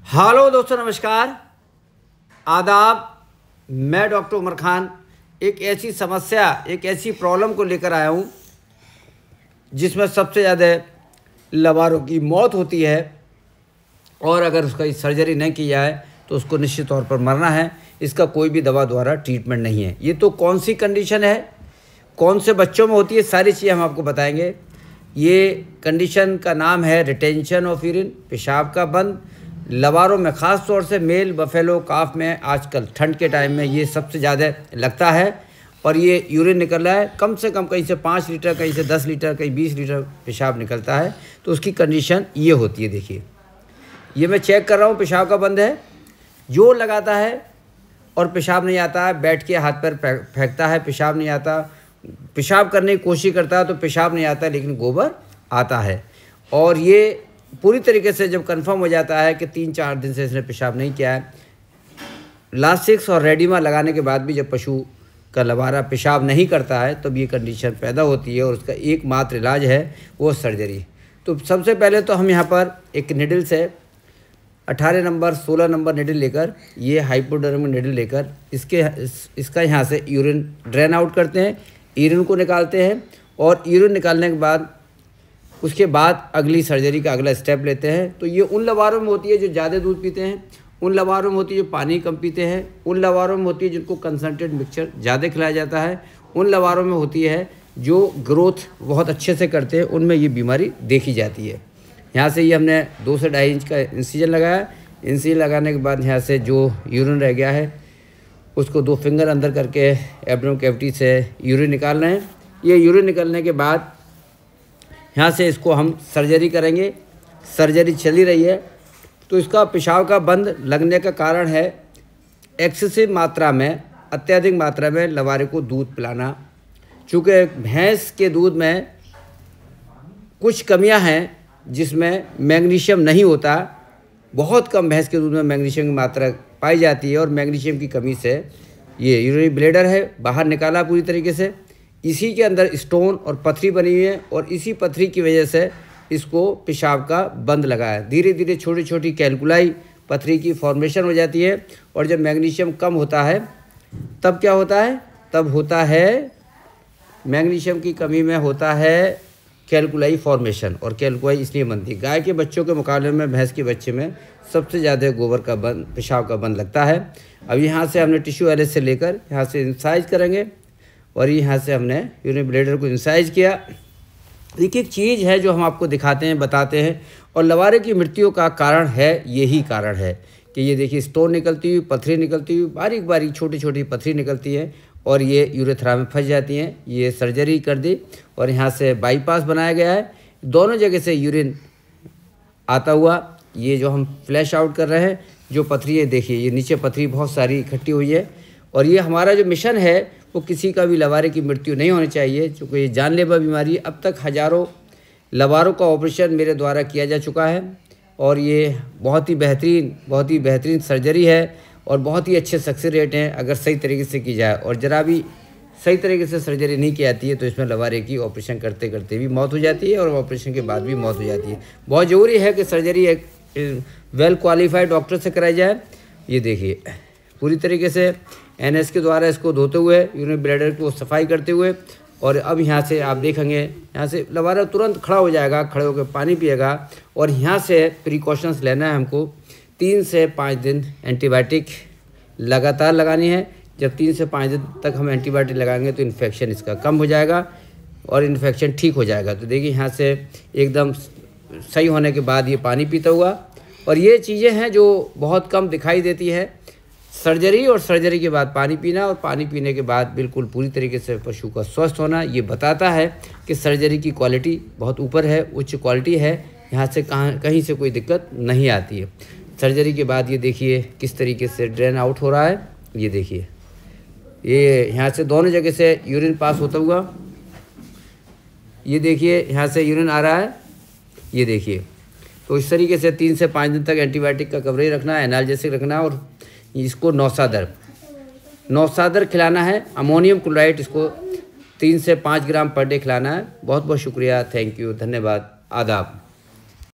Hello दोस्तों, नमस्कार, आदाब। मैं डॉक्टर उमर खान एक ऐसी समस्या, एक ऐसी प्रॉब्लम को लेकर आया हूँ जिसमें सबसे ज़्यादा लबारों की मौत होती है और अगर उसका सर्जरी नहीं की जाए तो उसको निश्चित तौर पर मरना है। इसका कोई भी दवा द्वारा ट्रीटमेंट नहीं है। ये तो कौन सी कंडीशन है, कौन से बच्चों में होती है, सारी चीज़ें हम आपको बताएंगे। ये कंडीशन का नाम है रिटेंशन ऑफ यूरिन, पेशाब का बंद। लबारों में ख़ास तौर से मेल बफेलो काफ में आजकल ठंड के टाइम में ये सबसे ज़्यादा लगता है और ये यूरिन निकल रहा है। कम से कम कहीं से 5 लीटर, कहीं से 10 लीटर, कहीं 20 लीटर पेशाब निकलता है। तो उसकी कंडीशन ये होती है। देखिए, ये मैं चेक कर रहा हूँ, पेशाब का बंद है। जोर लगाता है और पेशाब नहीं आता है, बैठ के हाथ पैर फेंकता है, पेशाब नहीं आता। पेशाब करने की कोशिश करता है तो पेशाब नहीं आता, लेकिन गोबर आता है। और ये पूरी तरीके से जब कंफर्म हो जाता है कि 3-4 दिन से इसने पेशाब नहीं किया है, लासिक्स और रेडिमा लगाने के बाद भी जब पशु का लबारा पेशाब नहीं करता है तब ये कंडीशन पैदा होती है और उसका एकमात्र इलाज है वो सर्जरी। तो सबसे पहले तो हम यहाँ पर एक निडल से 18 नंबर 16 नंबर निडल लेकर, ये हाइपोडर्मिक निडल लेकर इसका यहाँ से यूरिन ड्रेन आउट करते हैं, यूरिन को निकालते हैं और यूरिन निकालने के बाद उसके बाद अगली सर्जरी का अगला स्टेप लेते हैं। तो ये उन लबारों में होती है जो ज़्यादा दूध पीते हैं, उन लबारों में होती है जो पानी कम पीते हैं, उन लबारों में होती है जिनको कंसनट्रेट मिक्सचर ज़्यादा खिलाया जाता है, उन लबारों में होती है जो ग्रोथ बहुत अच्छे से करते हैं, उनमें ये बीमारी देखी जाती है। यहाँ से ये हमने 2 से 2.5 इंच का इंसिजन लगाया। इंसिजन लगाने के बाद यहाँ से जो यूरिन रह गया है उसको 2 फिंगर अंदर करके एब्डोमेन कैविटी से यूरिन निकाल रहे हैं। ये यूरिन निकलने के बाद यहाँ से इसको हम सर्जरी करेंगे। सर्जरी चली रही है तो इसका पेशाब का बंद लगने का कारण है एक्सेसिव मात्रा में, अत्यधिक मात्रा में लबारे को दूध पिलाना। चूँकि भैंस के दूध में कुछ कमियां हैं जिसमें मैग्नीशियम नहीं होता, बहुत कम भैंस के दूध में मैग्नीशियम की मात्रा पाई जाती है और मैग्नीशियम की कमी से ये यूरिनरी ब्लैडर है बाहर निकाला पूरी तरीके से। इसी के अंदर स्टोन और पथरी बनी हुई है और इसी पथरी की वजह से इसको पेशाब का बंद लगा है। धीरे धीरे छोटी छोटी कैलकुलाई पथरी की फॉर्मेशन हो जाती है और जब मैग्नीशियम कम होता है तब क्या होता है, तब होता है मैग्नीशियम की कमी में होता है कैलकुलाई फॉर्मेशन। और कैलकुलाई इसलिए बनती है, गाय के बच्चों के मुकाबले में भैंस के बच्चे में सबसे ज़्यादा गोबर का बंद, पेशाब का बंद लगता है। अब यहाँ से हमने टिश्यू एरेस्ट से लेकर यहाँ से इंसाइज करेंगे और यहाँ से हमने यूरिन ब्लैडर को इंसाइज किया। एक एक चीज़ है जो हम आपको दिखाते हैं, बताते हैं। और लबारे की मृत्यु का कारण है, यही कारण है कि ये देखिए स्टोन निकलती हुई, पथरी निकलती हुई, बारीक बारीक छोटी छोटी पथरी निकलती है और ये यूरेथ्रा में फंस जाती हैं। ये सर्जरी कर दी और यहाँ से बाईपास बनाया गया है। दोनों जगह से यूरिन आता हुआ ये जो हम फ्लैश आउट कर रहे हैं, जो पथरी है देखिए, ये नीचे पथरी बहुत सारी इकट्ठी हुई है। और ये हमारा जो मिशन है वो किसी का भी लबारे की मृत्यु नहीं होनी चाहिए, क्योंकि ये जानलेवा बीमारी है। अब तक हज़ारों लबारों का ऑपरेशन मेरे द्वारा किया जा चुका है और ये बहुत ही बेहतरीन सर्जरी है और बहुत ही अच्छे सक्सेस रेट हैं अगर सही तरीके से की जाए। और ज़रा भी सही तरीके से सर्जरी नहीं की जाती है तो इसमें लबारे की ऑपरेशन करते करते भी मौत हो जाती है और ऑपरेशन के बाद भी मौत हो जाती है। बहुत ज़रूरी है कि सर्जरी एक वेल क्वालिफाइड डॉक्टर से कराई जाए। ये देखिए पूरी तरीके से NS के द्वारा इसको धोते हुए, यूरिन ब्लैडर को सफाई करते हुए। और अब यहाँ से आप देखेंगे, यहाँ से लबारा तुरंत खड़ा हो जाएगा, खड़े होकर पानी पिएगा। और यहाँ से प्रिकॉशंस लेना है हमको। 3 से 5 दिन एंटीबायोटिक लगातार लगानी है। जब 3 से 5 दिन तक हम एंटीबायोटिक लगाएंगे तो इन्फेक्शन इसका कम हो जाएगा और इन्फेक्शन ठीक हो जाएगा। तो देखिए यहाँ से एकदम सही होने के बाद ये पानी पीता हुआ। और ये चीज़ें हैं जो बहुत कम दिखाई देती है। सर्जरी और सर्जरी के बाद पानी पीना और पानी पीने के बाद बिल्कुल पूरी तरीके से पशु का स्वस्थ होना, ये बताता है कि सर्जरी की क्वालिटी बहुत ऊपर है, उच्च क्वालिटी है। यहाँ से कहीं से कोई दिक्कत नहीं आती है। सर्जरी के बाद ये देखिए किस तरीके से ड्रेन आउट हो रहा है। ये देखिए, ये यहाँ से दोनों जगह से यूरिन पास होता हुआ, ये देखिए यहाँ से यूरिन आ रहा है, ये देखिए। तो इस तरीके से 3 से 5 दिन तक एंटीबायोटिक का कवरेज रखना है, एनाल्जेसिक रखना है और इसको नौसादर खिलाना है। अमोनियम क्लोराइड इसको 3 से 5 ग्राम पर डे खिलाना है। बहुत बहुत शुक्रिया, थैंक यू, धन्यवाद, आदाब।